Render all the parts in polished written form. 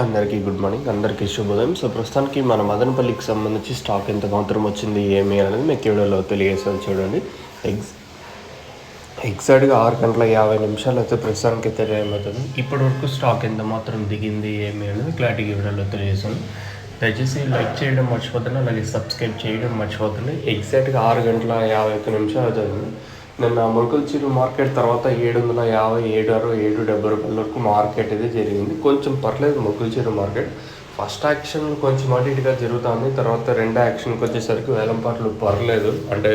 అందరికీ good morning, అందరికీ శుభోదయం. సో ప్రస్తుతానికి మన మదనపల్లికి సంబంధించి స్టాక్ ఎంత మాత్రం వచ్చింది ఏమి అనేది మీకు వీడియోలో తెలియజేసాను. చూడండి, ఎగ్జాక్ట్గా 6:50 అయితే ప్రస్తుతానికి అయితే టైం అవుతుంది. ఇప్పటి వరకు స్టాక్ ఎంత మాత్రం దిగింది ఏమి అనేది క్లారిటీ వీడియోలో తెలియజేసాను. దయచేసి లైక్ చేయడం మర్చిపోతుంది, అలాగే సబ్స్క్రైబ్ చేయడం మర్చిపోతుంది. ఎగ్జాక్ట్గా 6:51 అవుతుంది. నిన్న మొలకల్చూరు మార్కెట్ తర్వాత 750, 770 రూపాయల వరకు మార్కెట్ అయితే జరిగింది. కొంచెం పర్లేదు మొలకల్చూరు మార్కెట్. ఫస్ట్ యాక్షన్ కొంచెం అటు ఇటుగా జరుగుతుంది. తర్వాత రెండో యాక్షన్కి వచ్చేసరికి వేలంపాట్లు పర్లేదు, అంటే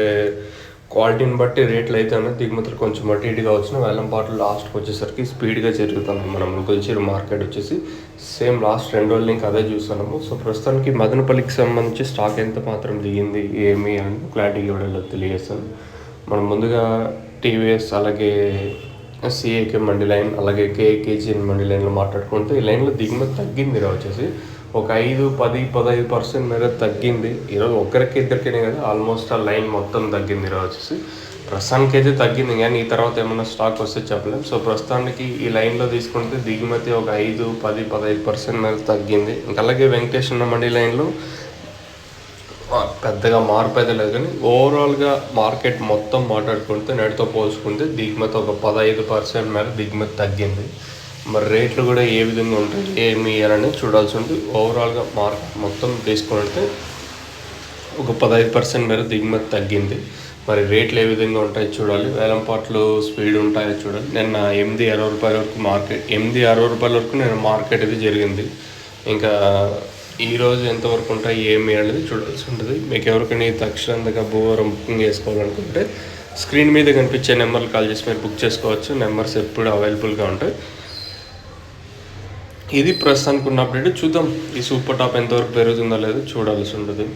క్వాలిటీని బట్టి రేట్లు అయితే ఉన్నాయి. దిగుమతులు కొంచెం అటు ఇటుగా వచ్చిన వేలంపాట్లు లాస్ట్కి వచ్చేసరికి స్పీడ్గా జరుగుతుంది. మనం మొలకల్చూరు మార్కెట్ వచ్చేసి సేమ్ లాస్ట్ 2 రోజులు ఇంకా అదే చూస్తున్నాము. సో ప్రస్తుతానికి మదనపల్లికి సంబంధించి స్టాక్ ఎంత మాత్రం దిగింది ఏమి అని క్లారిటీ ఇవ్వడంలో తెలియజేస్తాను. మనం ముందుగా టీవీఎస్, అలాగే సిఏకే మండి లైన్, అలాగే కేజీఎన్ మండి లైన్లో మాట్లాడుకుంటే ఈ లైన్లో దిగుమతి తగ్గింది. వచ్చేసి ఒక 5, 10, 15% మేర తగ్గింది. ఈరోజు ఒక్కరికి ఇద్దరికైనా కదా ఆల్మోస్ట్ ఆ లైన్ మొత్తం తగ్గింది. ఈరోజు వచ్చేసి ప్రస్తుతానికి అయితే తగ్గింది, కానీ ఈ తర్వాత ఏమన్నా స్టాక్ వస్తే చెప్పలేము. సో ప్రస్తుతానికి ఈ లైన్లో తీసుకుంటే దిగుమతి ఒక 5, 10, 15% మేర తగ్గింది. ఇంకా అలాగే వెంకటేశ్వర మండి లైన్లో పెద్దగా మార్పు అయితే లేదు, కానీ ఓవరాల్గా మార్కెట్ మొత్తం మాట్లాడుకుంటే నేటితో పోల్చుకుంటే దిగుమతి ఒక 15% మేర దిగుమతి తగ్గింది. మరి రేట్లు కూడా ఏ విధంగా ఉంటాయి ఏమి అని చూడాల్సి ఉంటుంది. ఓవరాల్గా మార్కెట్ మొత్తం తీసుకుంటే ఒక 15% మేర దిగుమతి తగ్గింది. మరి రేట్లు ఏ విధంగా ఉంటాయి చూడాలి. వేలంపాట్లు స్పీడ్ ఉంటాయో చూడాలి. నిన్న 860 రూపాయల వరకు మార్కెట్, 860 రూపాయల వరకు నేను మార్కెట్ ఇది జరిగింది. ఇంకా ఈరోజు ఎంతవరకు ఉంటాయి ఏమి అనేది చూడాల్సి ఉంటుంది. మీకు ఎవరికైనా తక్షణంగా భూవరం బుకింగ్ చేసుకోవాలనుకుంటే స్క్రీన్ మీద కనిపించే నెంబర్లు కాల్ చేసి మీరు బుక్ చేసుకోవచ్చు. నెంబర్స్ ఎప్పుడు అవైలబుల్గా ఉంటాయి. ఇది ప్రస్తుతానికి ఉన్న అప్డేట్. చూద్దాం ఈ సూపర్ టాప్ ఎంతవరకు పెరుగుతుందో లేదో చూడాల్సి ఉంటుంది.